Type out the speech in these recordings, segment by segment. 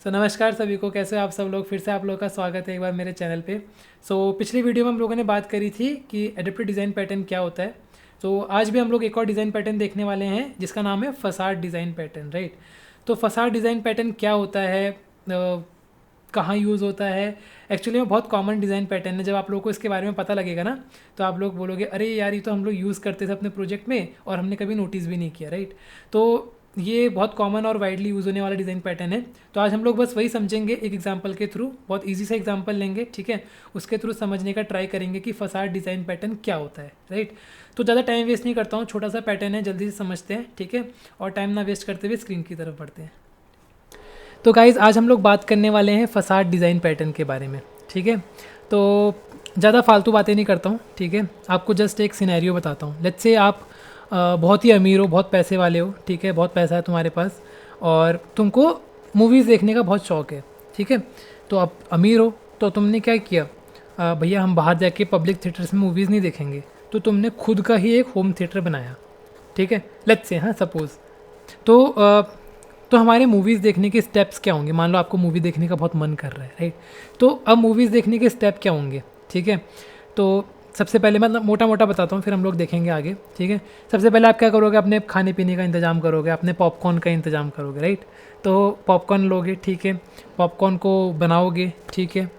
तो नमस्कार सभी को, कैसे हो आप सब लोग। फिर से आप लोगों का स्वागत है एक बार मेरे चैनल पे। पिछली वीडियो में हम लोगों ने बात करी थी कि एडेप्टिव डिज़ाइन पैटर्न क्या होता है। आज भी हम लोग एक और डिज़ाइन पैटर्न देखने वाले हैं जिसका नाम है फसाड डिज़ाइन पैटर्न, राइट। तो फसाड डिज़ाइन पैटर्न क्या होता है, कहाँ यूज़ होता है। एक्चुअली में बहुत कॉमन डिज़ाइन पैटर्न है। जब आप लोगों को इसके बारे में पता लगेगा ना, तो आप लोग बोलोगे अरे यार ये तो हम लोग यूज़ करते थे अपने प्रोजेक्ट में और हमने कभी नोटिस भी नहीं किया, राइट। तो ये बहुत कॉमन और वाइडली यूज़ होने वाला डिज़ाइन पैटर्न है। तो आज हम लोग बस वही समझेंगे एक एग्जांपल के थ्रू। बहुत इजी सा एग्जांपल लेंगे, ठीक है। उसके थ्रू समझने का ट्राई करेंगे कि फसाड डिज़ाइन पैटर्न क्या होता है, राइट। तो ज़्यादा टाइम वेस्ट नहीं करता हूँ, छोटा सा पैटर्न है, जल्दी से समझते हैं, ठीक है। और टाइम ना वेस्ट करते हुए स्क्रीन की तरफ बढ़ते हैं। तो गाइज़ आज हम लोग बात करने वाले हैं फसाड डिज़ाइन पैटर्न के बारे में, ठीक है। तो ज़्यादा फालतू बातें नहीं करता हूँ, ठीक है। आपको जस्ट एक सिनेरियो बताता हूँ। लेट्स से आप बहुत ही अमीर हो, बहुत पैसे वाले हो, ठीक है, बहुत पैसा है तुम्हारे पास और तुमको मूवीज़ देखने का बहुत शौक़ है, ठीक है। तो आप अमीर हो तो तुमने क्या किया, भैया हम बाहर जाके पब्लिक थिएटर्स में मूवीज़ नहीं देखेंगे, तो तुमने खुद का ही एक होम थिएटर बनाया, ठीक है। लेट्स से, हाँ सपोज़। तो हमारे मूवीज़ देखने के स्टेप्स क्या होंगे। मान लो आपको मूवी देखने का बहुत मन कर रहा है, राइट। तो अब मूवीज़ देखने के स्टेप क्या होंगे, ठीक है। तो सबसे पहले मतलब मोटा मोटा बताता हूँ, फिर हम लोग देखेंगे आगे, ठीक है। सबसे पहले आप क्या करोगे, अपने खाने पीने का इंतज़ाम करोगे, अपने पॉपकॉर्न का इंतज़ाम करोगे, राइट। तो पॉपकॉर्न लोगे, ठीक है, पॉपकॉर्न को बनाओगे, ठीक है।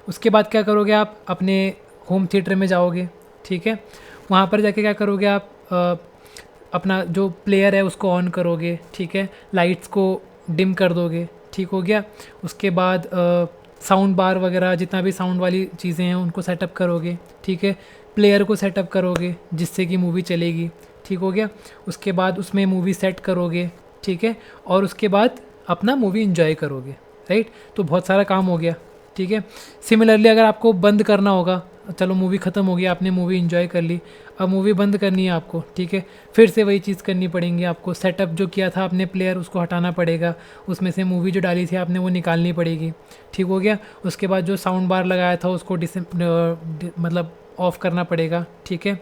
उसके बाद क्या करोगे, आप अपने होम थिएटर में जाओगे, ठीक है। वहाँ पर जाके क्या करोगे, आप अपना जो प्लेयर है उसको ऑन करोगे, ठीक है। लाइट्स को डिम कर दोगे, ठीक हो गया। उसके बाद साउंड बार वगैरह जितना भी साउंड वाली चीज़ें हैं उनको सेटअप करोगे, ठीक है। प्लेयर को सेटअप करोगे जिससे कि मूवी चलेगी, ठीक हो गया। उसके बाद उसमें मूवी सेट करोगे, ठीक है। और उसके बाद अपना मूवी एंजॉय करोगे, राइट। तो बहुत सारा काम हो गया, ठीक है। सिमिलरली अगर आपको बंद करना होगा, चलो मूवी ख़त्म हो गई, आपने मूवी एंजॉय कर ली, अब मूवी बंद करनी है आपको, ठीक है। फिर से वही चीज़ करनी पड़ेगी आपको। सेटअप जो किया था आपने प्लेयर उसको हटाना पड़ेगा, उसमें से मूवी जो डाली थी आपने वो निकालनी पड़ेगी, ठीक हो गया। उसके बाद जो साउंड बार लगाया था उसको मतलब ऑफ़ करना पड़ेगा, ठीक है।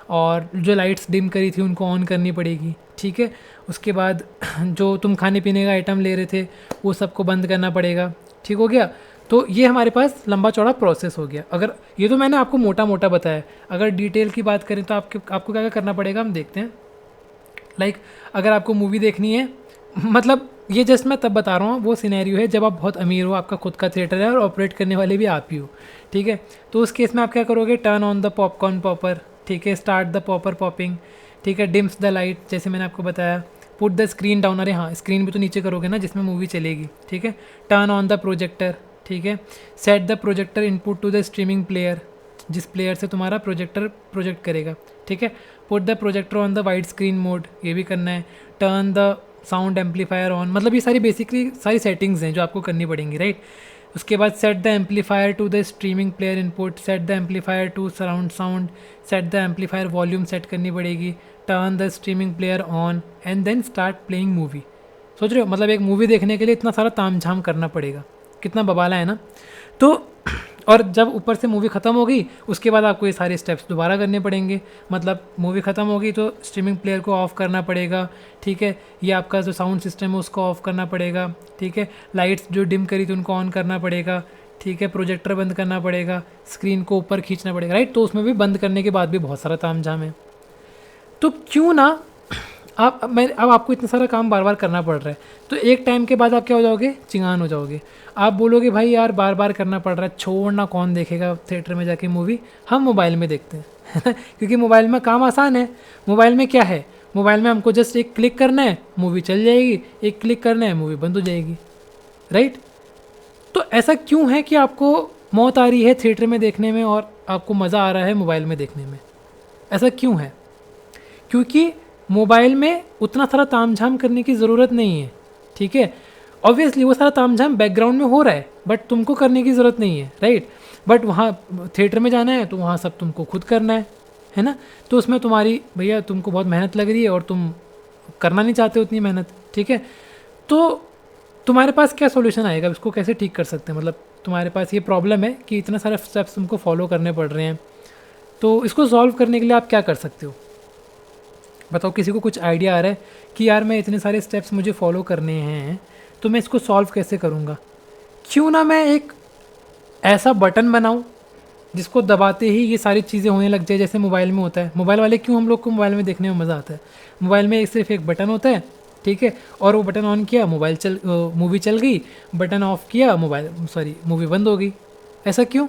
और जो लाइट्स डिम करी थी उनको ऑन करनी पड़ेगी, ठीक है। उसके बाद जो तुम खाने पीने का आइटम ले रहे थे वो सबको बंद करना पड़ेगा, ठीक हो गया। तो ये हमारे पास लंबा चौड़ा प्रोसेस हो गया। अगर ये तो मैंने आपको मोटा मोटा बताया, अगर डिटेल की बात करें तो आपको क्या क्या करना पड़ेगा हम देखते हैं। लाइक अगर आपको मूवी देखनी है, मतलब ये जस्ट मैं तब बता रहा हूँ, वो सिनेरियो है जब आप बहुत अमीर हो, आपका खुद का थिएटर है और ऑपरेट करने वाले भी आप ही हो, ठीक है। तो उस केस में आप क्या करोगे, turn on the popcorn popper, ठीक है, स्टार्ट द पॉपर पॉपिंग, ठीक है, डिम्स द लाइट जैसे मैंने आपको बताया, पुट द स्क्रीन डाउन, अरे हाँ स्क्रीन भी तो नीचे करोगे ना जिसमें मूवी चलेगी, ठीक है। टर्न ऑन द प्रोजेक्टर, ठीक है। Set the projector input to the streaming player, जिस प्लेयर से तुम्हारा प्रोजेक्टर प्रोजेक्ट करेगा, ठीक है। Put the projector on the wide screen mode, ये भी करना है। Turn the sound amplifier on, मतलब ये सारी बेसिकली सारी सेटिंग्स हैं जो आपको करनी पड़ेंगी, राइट। उसके बाद set the amplifier to the streaming player input, set the amplifier to surround sound, set the amplifier volume set करनी पड़ेगी। Turn the streaming player on and then start playing movie. सोच रहे हो, मतलब एक मूवी देखने के लिए इतना सारा ताम झाम करना पड़ेगा, कितना बबाला है ना। तो और जब ऊपर से मूवी ख़त्म हो गई उसके बाद आपको ये सारे स्टेप्स दोबारा करने पड़ेंगे। मतलब मूवी ख़त्म हो गई तो स्ट्रीमिंग प्लेयर को ऑफ़ करना पड़ेगा, ठीक है। ये आपका जो साउंड सिस्टम है उसको ऑफ़ करना पड़ेगा, ठीक है। लाइट्स जो डिम करी थी उनको ऑन करना पड़ेगा, ठीक है। प्रोजेक्टर बंद करना पड़ेगा, स्क्रीन को ऊपर खींचना पड़ेगा, राइट। तो उसमें भी बंद करने के बाद भी बहुत सारा ताम झाम है। तो क्यों ना अब आपको इतना सारा काम बार बार करना पड़ रहा है, तो एक टाइम के बाद आप क्या हो जाओगे, चिंगान हो जाओगे। आप बोलोगे भाई यार बार बार करना पड़ रहा है, छोड़ना, कौन देखेगा थिएटर में जाके मूवी, हम मोबाइल में देखते हैं क्योंकि मोबाइल में काम आसान है। मोबाइल में क्या है, मोबाइल में हमको जस्ट एक क्लिक करना है, मूवी चल जाएगी, एक क्लिक करना है, मूवी बंद हो जाएगी, राइट। तो ऐसा क्यों है कि आपको मौत आ रही है थिएटर में देखने में और आपको मज़ा आ रहा है मोबाइल में देखने में, ऐसा क्यों है। क्योंकि मोबाइल में उतना सारा तामझाम करने की ज़रूरत नहीं है, ठीक है। ऑब्वियसली वो सारा तामझाम बैकग्राउंड में हो रहा है बट तुमको करने की ज़रूरत नहीं है, राइट। बट वहाँ थिएटर में जाना है तो वहाँ सब तुमको खुद करना है ना। तो उसमें तुम्हारी भैया तुमको बहुत मेहनत लग रही है और तुम करना नहीं चाहते उतनी मेहनत, ठीक है। तो तुम्हारे पास क्या सोल्यूशन आएगा, इसको कैसे ठीक कर सकते हैं। मतलब तुम्हारे पास ये प्रॉब्लम है कि इतना सारा स्टेप्स तुमको फॉलो करने पड़ रहे हैं, तो इसको सॉल्व करने के लिए आप क्या कर सकते हो, बताओ। किसी को कुछ आइडिया आ रहा है कि यार मैं इतने सारे स्टेप्स मुझे फॉलो करने हैं तो मैं इसको सॉल्व कैसे करूँगा। क्यों ना मैं एक ऐसा बटन बनाऊं जिसको दबाते ही ये सारी चीज़ें होने लग जाए, जैसे मोबाइल में होता है। मोबाइल वाले क्यों हम लोग को मोबाइल में देखने में मज़ा आता है? मोबाइल में सिर्फ एक बटन होता है, ठीक है, और वो बटन ऑन किया मूवी चल गई, बटन ऑफ किया मूवी बंद हो गई। ऐसा क्यों?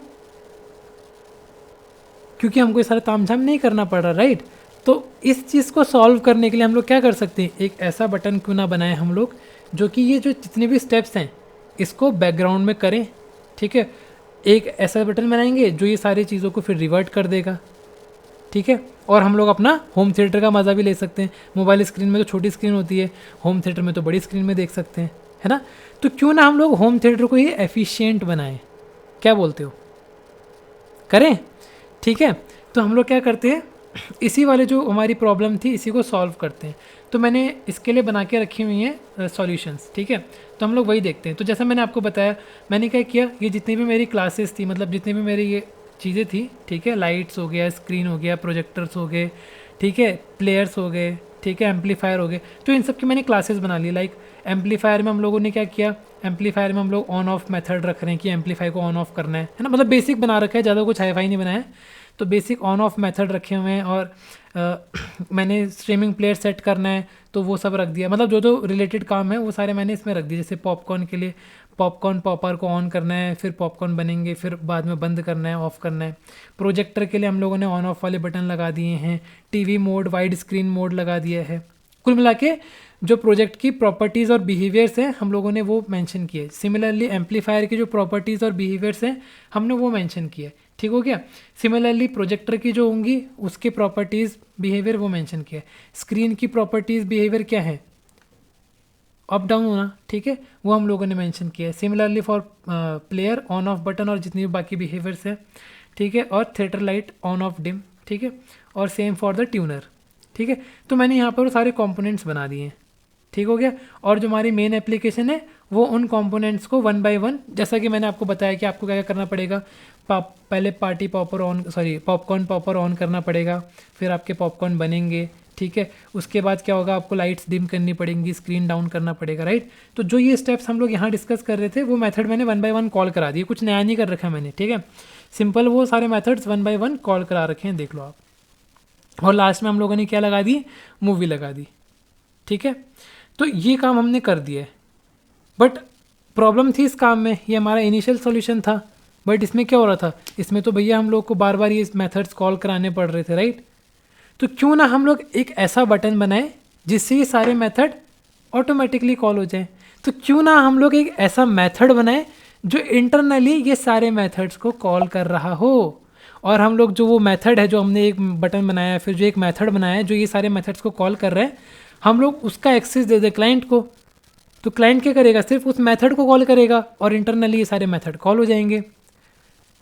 क्योंकि हमको ये सारा तामझाम नहीं करना पड़ रहा, राइट? तो इस चीज़ को सॉल्व करने के लिए हम लोग क्या कर सकते हैं, एक ऐसा बटन क्यों ना बनाएं हम लोग जो कि ये जो जितने भी स्टेप्स हैं इसको बैकग्राउंड में करें, ठीक है। एक ऐसा बटन बनाएंगे जो ये सारी चीज़ों को फिर रिवर्ट कर देगा, ठीक है। और हम लोग अपना होम थिएटर का मज़ा भी ले सकते हैं। मोबाइल स्क्रीन में तो छोटी स्क्रीन होती है, होम थिएटर में तो बड़ी स्क्रीन में देख सकते हैं, है ना। तो क्यों ना हम लोग होम थिएटर को ही एफिशिएंट बनाएं, क्या बोलते हो? करें, ठीक है। तो हम लोग क्या करते हैं, इसी वाले जो हमारी प्रॉब्लम थी इसी को सॉल्व करते हैं। तो मैंने इसके लिए बना के रखी हुई हैं सॉल्यूशंस, ठीक है। तो हम लोग वही देखते हैं। तो जैसा मैंने आपको बताया, मैंने क्या किया, ये जितनी भी मेरी क्लासेस थी, मतलब जितनी भी मेरी ये चीज़ें थी, ठीक है, लाइट्स हो गया, स्क्रीन हो गया, प्रोजेक्टर्स हो गए, ठीक है, प्लेयर्स हो गए, ठीक है, एम्पलीफायर हो गए, तो इन सब की मैंने क्लासेस बना ली। लाइक एम्पलीफायर में हम लोगों ने क्या किया, एम्पलीफायर में हम लोग ऑन ऑफ मेथड रख रहे हैं कि एम्पलीफायर को ऑन ऑफ करना है ना। मतलब बेसिक बना रखा है, ज़्यादा कुछ हाई फाई नहीं बनाया है। तो बेसिक ऑन ऑफ मेथड रखे हुए हैं। और मैंने स्ट्रीमिंग प्लेयर सेट करना है तो वो सब रख दिया। मतलब जो जो रिलेटेड काम है वो सारे मैंने इसमें रख दिए। जैसे पॉपकॉर्न के लिए पॉपकॉर्न पॉपर को ऑन करना है, फिर पॉपकॉर्न बनेंगे, फिर बाद में बंद करना है, ऑफ़ करना है। प्रोजेक्टर के लिए हम लोगों ने ऑन ऑफ वाले बटन लगा दिए हैं। TV mode, wide screen mode लगा दिया है। कुल मिला के जो प्रोजेक्ट की प्रॉपर्टीज़ और बिहेवियर्स हैं हम लोगों ने वो मेंशन किए। सिमिलरली एम्पलीफायर की जो प्रॉपर्टीज़ और बिहेवियर्स हैं हमने वो मेंशन किए, ठीक हो गया। सिमिलरली प्रोजेक्टर की जो होंगी उसके प्रॉपर्टीज़ बिहेवियर वो मेंशन किया। स्क्रीन की प्रॉपर्टीज़ बिहेवियर क्या है, अप डाउन होना, ठीक है, वो हम लोगों ने मेंशन किया है। Similarly for player on off button और जितनी भी बाकी बिहेवियर्स है, ठीक है, और theatre light on off dim, ठीक है, और सेम फॉर द ट्यूनर, ठीक है। तो मैंने यहाँ पर सारे कंपोनेंट्स बना दिए हैं, ठीक हो गया। और जो हमारी मेन एप्लीकेशन है वो उन कंपोनेंट्स को वन बाय वन, जैसा कि मैंने आपको बताया कि आपको क्या क्या करना पड़ेगा, पहले पॉपकॉर्न पॉपर ऑन करना पड़ेगा, फिर आपके पॉपकॉर्न बनेंगे, ठीक है। उसके बाद क्या होगा, आपको लाइट्स डिम करनी पड़ेंगी, स्क्रीन डाउन करना पड़ेगा, राइट। तो जो ये स्टेप्स हम लोग यहाँ डिस्कस कर रहे थे वो मेथड मैंने वन बाय वन कॉल करा दिए, कुछ नया नहीं कर रखा मैंने, ठीक है। सिंपल वो सारे methods one by one call करा रखे हैं, देख लो आप। और लास्ट में हम लोगों ने क्या लगा दी, मूवी लगा दी, ठीक है। तो ये काम हमने कर दिया है। बट प्रॉब्लम थी इस काम में, ये हमारा इनिशियल सॉल्यूशन था। बट इसमें क्या हो रहा था, इसमें तो भैया हम लोग को बार बार ये मेथड्स कॉल कराने पड़ रहे थे, राइट। तो क्यों ना हम लोग एक ऐसा बटन बनाएं जिससे ये सारे मेथड ऑटोमेटिकली कॉल हो जाएं। तो क्यों ना हम लोग एक ऐसा मेथड बनाएं जो इंटरनली ये सारे मेथड्स को कॉल कर रहा हो। और हम लोग जो वो मेथड है, जो हमने एक बटन बनाया है, फिर जो एक मेथड बनाया है जो ये सारे मेथड्स को कॉल कर रहे हैं, हम लोग उसका एक्सेस दे दें क्लाइंट को। तो क्लाइंट क्या करेगा, सिर्फ उस मेथड को कॉल करेगा और इंटरनली ये सारे मेथड कॉल हो जाएंगे,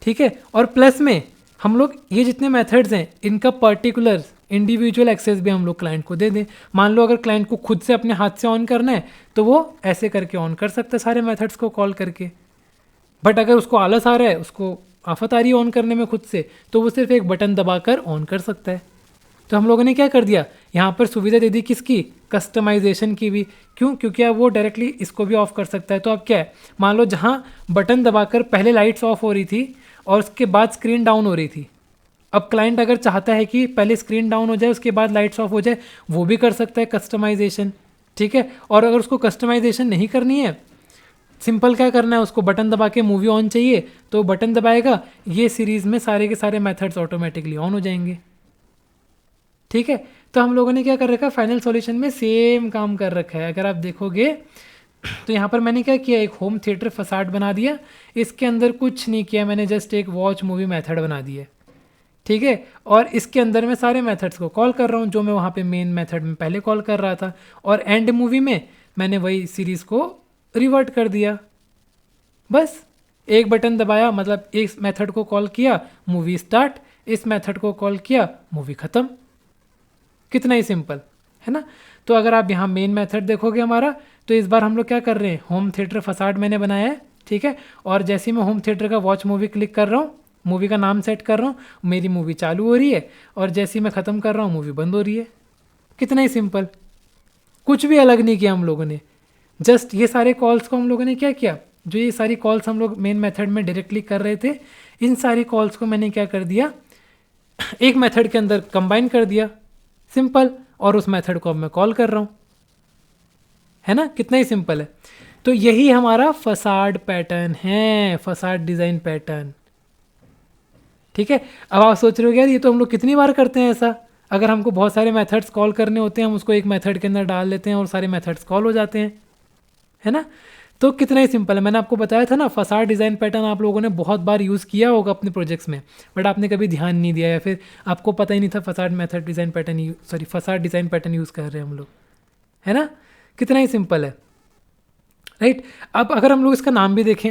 ठीक है। और प्लस में हम लोग ये जितने मेथड्स हैं इनका पर्टिकुलर इंडिविजुअल एक्सेस भी हम लोग क्लाइंट को दे दें। मान लो अगर क्लाइंट को खुद से अपने हाथ से ऑन करना है तो वो ऐसे करके ऑन कर सकता है सारे मेथड्स को कॉल करके। बट अगर उसको आलस आ रहा है, उसको आफत आ रही है ऑन करने में खुद से, तो वो सिर्फ एक बटन दबाकर ऑन कर सकता है। तो हम लोगों ने क्या कर दिया, यहाँ पर सुविधा दे दी किसकी, कस्टमाइजेशन की भी। क्यों, क्योंकि अब वो डायरेक्टली इसको भी ऑफ कर सकता है। तो अब क्या है, मान लो जहाँ बटन दबाकर पहले लाइट्स ऑफ हो रही थी और उसके बाद स्क्रीन डाउन हो रही थी, अब क्लाइंट अगर चाहता है कि पहले स्क्रीन डाउन हो जाए उसके बाद लाइट्स ऑफ हो जाए, वो भी कर सकता है कस्टमाइजेशन, ठीक है। और अगर उसको कस्टमाइजेशन नहीं करनी है, सिंपल क्या करना है, उसको बटन दबा के मूवी ऑन चाहिए तो बटन दबाएगा, ये सीरीज़ में सारे के सारे मेथड्स ऑटोमेटिकली ऑन हो जाएंगे, ठीक है। तो हम लोगों ने क्या कर रखा है, फाइनल सॉल्यूशन में सेम काम कर रखा है। अगर आप देखोगे तो यहाँ पर मैंने क्या किया, एक होम थिएटर फसाड बना दिया। इसके अंदर कुछ नहीं किया मैंने, जस्ट एक वॉच मूवी मेथड बना दिया, ठीक है। और इसके अंदर मैं सारे मेथड्स को कॉल कर रहा हूँ जो मैं वहाँ पे मेन मेथड में पहले कॉल कर रहा था। और एंड मूवी में मैंने वही सीरीज़ को रिवर्ट कर दिया। बस एक बटन दबाया, मतलब इस मेथड को कॉल किया, मूवी स्टार्ट, इस मेथड को कॉल किया, मूवी ख़त्म। कितना ही सिंपल है ना। तो अगर आप यहाँ मेन मेथड देखोगे हमारा, तो इस बार हम लोग क्या कर रहे हैं, होम थिएटर फसाड मैंने बनाया है, ठीक है। और जैसे ही मैं होम थिएटर का वॉच मूवी क्लिक कर रहा हूँ, मूवी का नाम सेट कर रहा हूँ, मेरी मूवी चालू हो रही है, और जैसे ही मैं ख़त्म कर रहा हूँ मूवी बंद हो रही है। कितना ही सिंपल, कुछ भी अलग नहीं किया हम लोगों ने। जस्ट ये सारे कॉल्स को हम लोगों ने क्या किया, जो ये सारी कॉल्स हम लोग मेन मेथड में डायरेक्टली कर रहे थे, इन सारी कॉल्स को मैंने क्या कर दिया, एक मेथड के अंदर कंबाइन कर दिया, सिंपल, और उस मेथड को अब मैं कॉल कर रहा हूँ, है ना, कितना ही सिंपल है। तो यही हमारा फसाड पैटर्न है, फसाड डिज़ाइन पैटर्न, ठीक है। अब आप सोच रहे हो यार ये तो हम लोग कितनी बार करते हैं ऐसा, अगर हमको बहुत सारे मेथड्स कॉल करने होते हैं हम उसको एक मेथड के अंदर डाल लेते हैं और सारे मेथड्स कॉल हो जाते हैं, है ना। तो कितना ही सिंपल है, मैंने आपको बताया था ना, फसाड डिज़ाइन पैटर्न आप लोगों ने बहुत बार यूज़ किया होगा अपने प्रोजेक्ट्स में, बट आपने कभी ध्यान नहीं दिया या फिर आपको पता ही नहीं था facade method design pattern facade design pattern use कर रहे हैं हम लोग, है ना। कितना ही सिंपल है, राइट। अब अगर हम लोग इसका नाम भी देखें,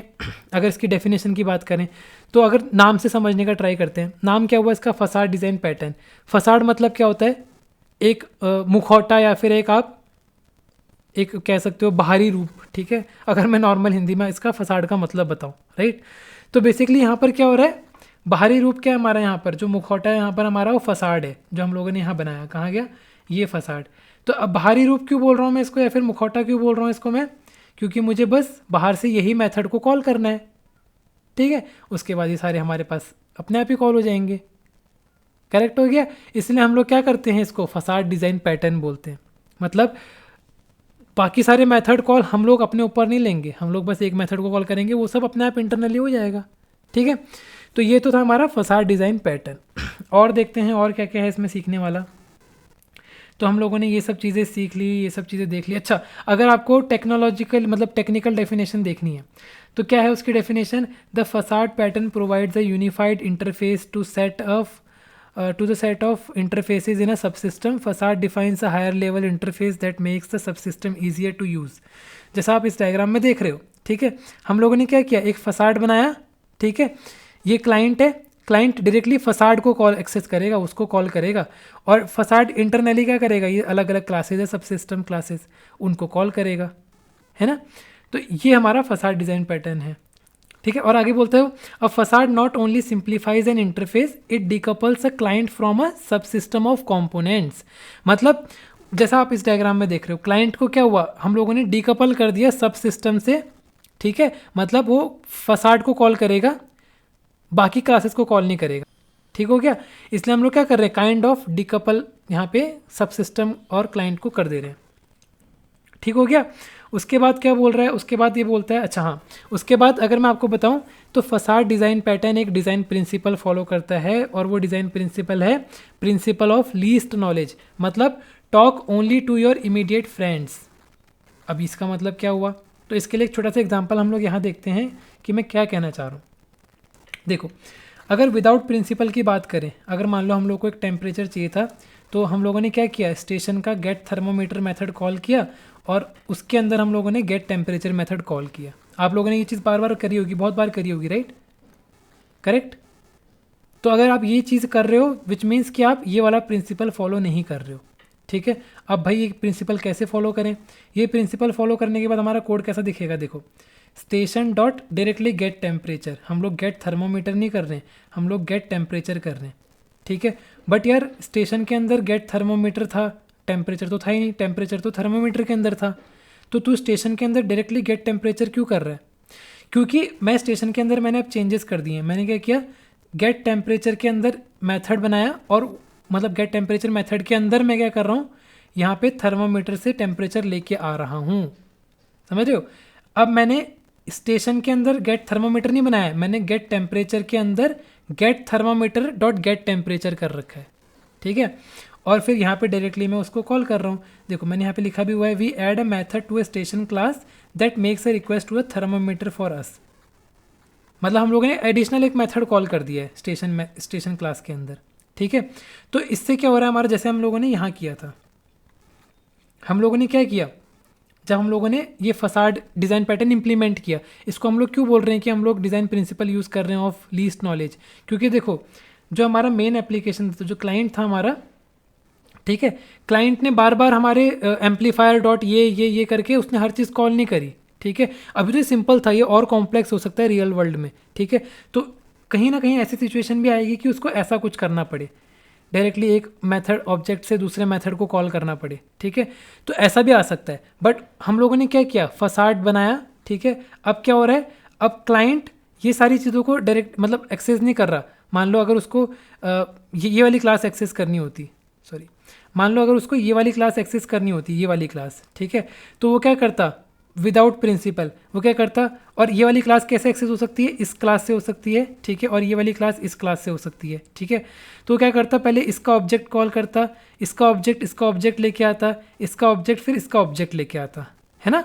अगर इसकी डेफिनेशन की बात करें, तो अगर नाम से समझने का ट्राई करते हैं, नाम क्या हुआ इसका, फसाड डिज़ाइन पैटर्न। फसाड मतलब क्या होता है, एक मुखौटा या फिर एक कह सकते हो बाहरी रूप, ठीक है। अगर मैं नॉर्मल हिंदी में इसका फसाड का मतलब बताऊं, राइट, तो बेसिकली यहाँ पर क्या हो रहा है, बाहरी रूप क्या है हमारा, यहाँ पर जो मुखौटा है यहाँ पर हमारा वो फसाड है जो हम लोगों ने यहाँ बनाया, कहाँ गया ये फसाड। तो अब बाहरी रूप क्यों बोल रहा हूँ मैं इसको, या फिर मुखौटा क्यों बोल रहा हूँ इसको मैं, क्योंकि मुझे बस बाहर से यही मेथड को कॉल करना है, ठीक है। उसके बाद ये सारे हमारे पास अपने आप ही कॉल हो जाएंगे, करेक्ट हो गया। इसलिए हम लोग क्या करते हैं, इसको फसाड डिज़ाइन पैटर्न बोलते हैं। मतलब बाकी सारे मेथड कॉल हम लोग अपने ऊपर नहीं लेंगे, हम लोग बस एक मेथड को कॉल करेंगे, वो सब अपने आप इंटरनली हो जाएगा, ठीक है। तो ये तो था हमारा फसाड डिज़ाइन पैटर्न। और देखते हैं और क्या क्या है इसमें सीखने वाला। तो हम लोगों ने ये सब चीज़ें सीख ली, ये सब चीज़ें देख ली। अच्छा, अगर आपको टेक्नोलॉजिकल मतलब टेक्निकल डेफिनेशन देखनी है तो क्या है उसकी definition, the facade pattern provides a unified interface to the set of interfaces in a subsystem. Facade defines a higher level interface that makes the subsystem easier to use. जैसा आप इस diagram में देख रहे हो, ठीक है। हम लोगों ने क्या किया, एक फसाड बनाया, ठीक है। ये क्लाइंट है, क्लाइंट डायरेक्टली फसाड को कॉल एक्सेस करेगा, उसको कॉल करेगा, और फसाड इंटरनली क्या करेगा, ये अलग अलग क्लासेज है, सबसिस्टम क्लासेस, उनको कॉल करेगा, है ना। तो ये हमारा फसाड डिज़ाइन पैटर्न है, ठीक है। और आगे बोलते हो, a facade not only simplifies an interface, it decouples a client from a subsystem of components. मतलब जैसा आप इस डायग्राम में देख रहे हो, क्लाइंट को क्या हुआ, हम लोगों ने डिकपल कर दिया सब सिस्टम से, ठीक है। मतलब वो फसाड को कॉल करेगा, बाकी क्लासेस को कॉल नहीं करेगा, ठीक हो गया। इसलिए हम लोग क्या कर रहे हैं, काइंड ऑफ डिकपल यहाँ पे सब सिस्टम और क्लाइंट को कर दे रहे हैं, ठीक हो गया। उसके बाद क्या बोल रहा है, उसके बाद ये बोलता है, अच्छा हाँ, उसके बाद अगर मैं आपको बताऊं तो फसाड डिज़ाइन पैटर्न एक डिज़ाइन प्रिंसिपल फॉलो करता है, और वो डिज़ाइन प्रिंसिपल है प्रिंसिपल ऑफ लीस्ट नॉलेज। मतलब talk only to your immediate friends. अब इसका मतलब क्या हुआ, तो इसके लिए एक छोटा सा एग्जाम्पल हम लोग यहाँ देखते हैं कि मैं क्या कहना चाह रहा हूँ। देखो, अगर विदाउट प्रिंसिपल की बात करें, अगर मान लो हम लोग को एक टेम्परेचर चाहिए था, तो हम लोगों ने क्या किया, स्टेशन का गेट थर्मोमीटर मेथड कॉल किया, और उसके अंदर हम लोगों ने गेट टेम्परेचर मेथड कॉल किया। आप लोगों ने ये चीज़ बार बार करी होगी, बहुत बार करी होगी, राइट, करेक्ट। तो अगर आप ये चीज़ कर रहे हो, विच मीन्स कि आप ये वाला प्रिंसिपल फॉलो नहीं कर रहे हो, ठीक है। अब भाई ये प्रिंसिपल कैसे फॉलो करें, ये प्रिंसिपल फॉलो करने के बाद हमारा कोड कैसा दिखेगा, देखो, station dot directly get temperature, हम लोग गेट थर्मोमीटर नहीं कर रहे हैं, हम लोग गेट टेम्परेचर कर रहे हैं, ठीक है। बट यार स्टेशन के अंदर गेट थर्मोमीटर था, टेम्परेचर तो था ही नहीं, टेम्परेचर तो थर्मोमीटर के अंदर था। तो तू स्टेशन के अंदर डायरेक्टली गेट टेम्परेचर क्यों कर रहा है, क्योंकि मैं स्टेशन के अंदर मैंने अब चेंजेस कर दिए हैं। मैंने क्या किया, गेट टेम्परेचर के अंदर मेथड बनाया, और मतलब गेट टेम्परेचर मेथड के अंदर मैं क्या कर रहा हूँ, यहाँ पे थर्मोमीटर से टेम्परेचर लेके आ रहा हूँ, समझ रहे हो। अब मैंने स्टेशन के अंदर गेट थर्मोमीटर नहीं बनाया, मैंने गेट टेम्परेचर के अंदर get thermometer dot get temperature कर रखा है, ठीक है। और फिर यहाँ पे डायरेक्टली मैं उसको कॉल कर रहा हूँ। देखो मैंने यहाँ पे लिखा भी हुआ है, we add a method to a station class that makes a request to a thermometer for us. मतलब हम लोगों ने एडिशनल एक मेथड कॉल कर दिया है स्टेशन क्लास के अंदर, ठीक है। तो इससे क्या हो रहा है हमारा, जैसे हम लोगों ने यहाँ किया था, हम लोगों ने क्या किया, जब हम लोगों ने ये फसाड डिज़ाइन पैटर्न इंप्लीमेंट किया, इसको हम लोग क्यों बोल रहे हैं कि हम लोग डिज़ाइन प्रिंसिपल यूज़ कर रहे हैं ऑफ लीस्ट नॉलेज, क्योंकि देखो जो हमारा मेन एप्लीकेशन था, जो क्लाइंट था हमारा, ठीक है, क्लाइंट ने बार बार हमारे एम्पलीफायर डॉट ये करके उसने हर चीज़ कॉल नहीं करी, ठीक है। अभी तो सिंपल था, ये और कॉम्प्लेक्स हो सकता है रियल वर्ल्ड में, ठीक है। तो कहीं ना कहीं ऐसी सिचुएशन भी आएगी कि उसको ऐसा कुछ करना पड़े, डायरेक्टली एक मेथड ऑब्जेक्ट से दूसरे मेथड को कॉल करना पड़े, ठीक है। तो ऐसा भी आ सकता है, बट हम लोगों ने क्या किया, फसाड बनाया, ठीक है। अब क्या हो रहा है, अब क्लाइंट ये सारी चीज़ों को डायरेक्ट मतलब एक्सेस नहीं कर रहा। मान लो अगर उसको ये वाली क्लास एक्सेस करनी होती, सॉरी, मान लो अगर उसको ये वाली क्लास एक्सेस करनी होती, ये वाली क्लास, ठीक है, तो वो क्या करता, विदाउट प्रिंसिपल वो क्या करता, और ये वाली क्लास कैसे एक्सेस हो सकती है, इस क्लास से हो सकती है, ठीक है, और ये वाली क्लास इस क्लास से हो सकती है, ठीक है। तो क्या करता, पहले इसका ऑब्जेक्ट कॉल करता, इसका ऑब्जेक्ट लेके आता, इसका ऑब्जेक्ट फिर इसका ऑब्जेक्ट लेके आता, है ना।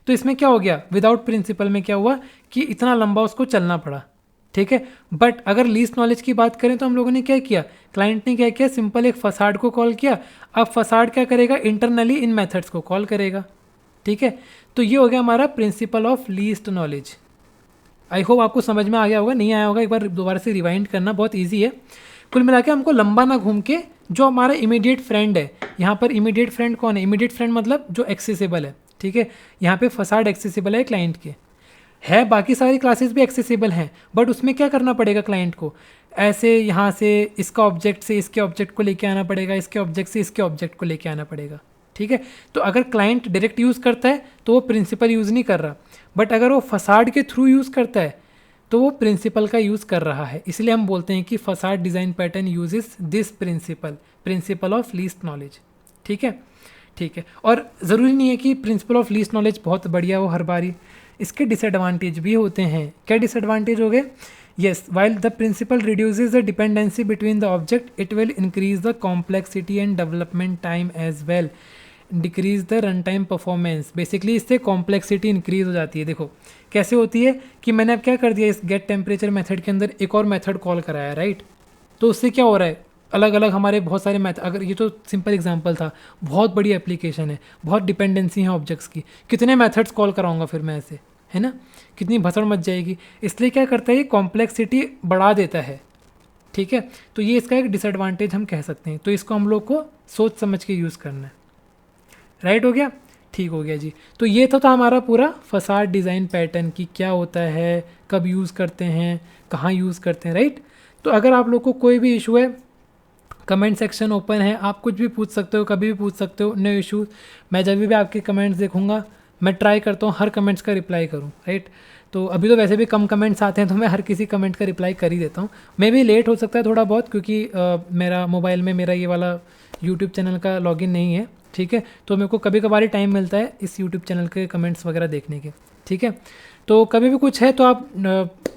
तो इसमें क्या हो गया, विदाउट प्रिंसिपल में क्या हुआ कि इतना लंबा उसको चलना पड़ा, ठीक है। बट अगर लीस्ट नॉलेज की बात करें तो हम लोगों ने क्या किया, क्लाइंट ने क्या किया, सिंपल एक फसाड को कॉल किया। अब फसाड क्या करेगा, इंटरनली इन मेथड्स को कॉल करेगा, ठीक है। तो ये हो गया हमारा principal of least knowledge. I hope आपको समझ में आ गया होगा, नहीं आया होगा एक बार दोबारा से रिवाइंड करना, बहुत ईजी है। कुल मिला के हमको लंबा ना घूम के जो हमारा इमीडिएट फ्रेंड है, यहाँ पर इमीडिएट फ्रेंड कौन है, इमीडिएट फ्रेंड मतलब जो एक्सेसिबल है, ठीक है। यहाँ पे फसाड एक्सेसिबल है क्लाइंट के, है बाकी सारी क्लासेस भी एक्सेसिबल हैं, बट उसमें क्या करना पड़ेगा क्लाइंट को, ऐसे यहाँ से इसका ऑब्जेक्ट से इसके ऑब्जेक्ट को लेके आना पड़ेगा, इसके ऑब्जेक्ट से इसके ऑब्जेक्ट को लेके आना पड़ेगा, ठीक है। तो अगर क्लाइंट डायरेक्ट यूज़ करता है तो वो प्रिंसिपल यूज़ नहीं कर रहा, बट अगर वो फसाड के थ्रू यूज़ करता है तो वो प्रिंसिपल का यूज़ कर रहा है। इसलिए हम बोलते हैं कि facade design pattern uses this principle of least knowledge, ठीक है, ठीक है। और ज़रूरी नहीं है कि प्रिंसिपल ऑफ लीस्ट नॉलेज बहुत बढ़िया हो हर बारी, इसके डिसएडवांटेज भी होते हैं। क्या डिसएडवांटेज हो गए, yes, while the principle reduces the dependency between the object it will increase the complexity and development time as well, decrease the run time performance. Basically इससे कॉम्प्लेक्सिटी इंक्रीज हो जाती है। देखो कैसे होती है कि मैंने अब क्या कर दिया, इस गेट टेम्परेचर मेथड के अंदर एक और मेथड कॉल कराया, राइट। तो उससे क्या हो रहा है, अलग अलग हमारे बहुत सारे मैथ, अगर ये तो सिंपल एग्जांपल था, बहुत बड़ी एप्लीकेशन है, बहुत डिपेंडेंसी है ऑब्जेक्ट्स की, कितने मेथड्स कॉल कराऊंगा फिर मैं ऐसे, है ना, कितनी भसड़ मच जाएगी। इसलिए क्या करता है, ये कॉम्प्लेक्सिटी बढ़ा देता है, ठीक है। तो ये इसका एक डिसएडवांटेज हम कह सकते हैं। तो इसको हम लोग को सोच समझ के यूज़ करना है, राइट हो गया, ठीक हो गया जी। तो ये था हमारा पूरा फसाड डिज़ाइन पैटर्न की क्या होता है, कब यूज़ करते हैं, कहाँ यूज़ करते हैं, राइट। तो अगर आप लोग को कोई भी इशू है, कमेंट सेक्शन ओपन है, आप कुछ भी पूछ सकते हो, कभी भी पूछ सकते हो, नो इशूज़। मैं जब भी आपके कमेंट्स देखूंगा मैं ट्राई करता हूँ हर कमेंट्स का रिप्लाई करूँ, राइट। तो अभी तो वैसे भी कम कमेंट्स आते हैं तो मैं हर किसी कमेंट का रिप्लाई कर ही देता हूँ। मे भी लेट हो सकता है थोड़ा बहुत, क्योंकि मेरा मोबाइल में मेरा ये वाला यूट्यूब चैनल का लॉगिन नहीं है, ठीक है। तो मेरे को कभी कभार ही टाइम मिलता है इस यूट्यूब चैनल के कमेंट्स वगैरह देखने के, ठीक है। तो कभी भी कुछ है तो आप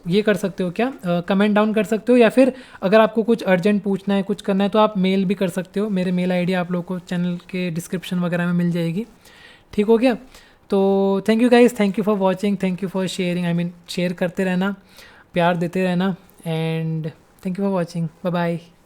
ये कर सकते हो, क्या कमेंट डाउन कर सकते हो, या फिर अगर आपको कुछ अर्जेंट पूछना है, कुछ करना है, तो आप मेल भी कर सकते हो। मेरे मेल आईडी आप लोग को चैनल के डिस्क्रिप्शन वगैरह में मिल जाएगी, ठीक हो गया। तो thank you guys, thank you for watching, thank you for sharing, I mean share करते रहना, प्यार देते रहना, and thank you for watching, bye bye.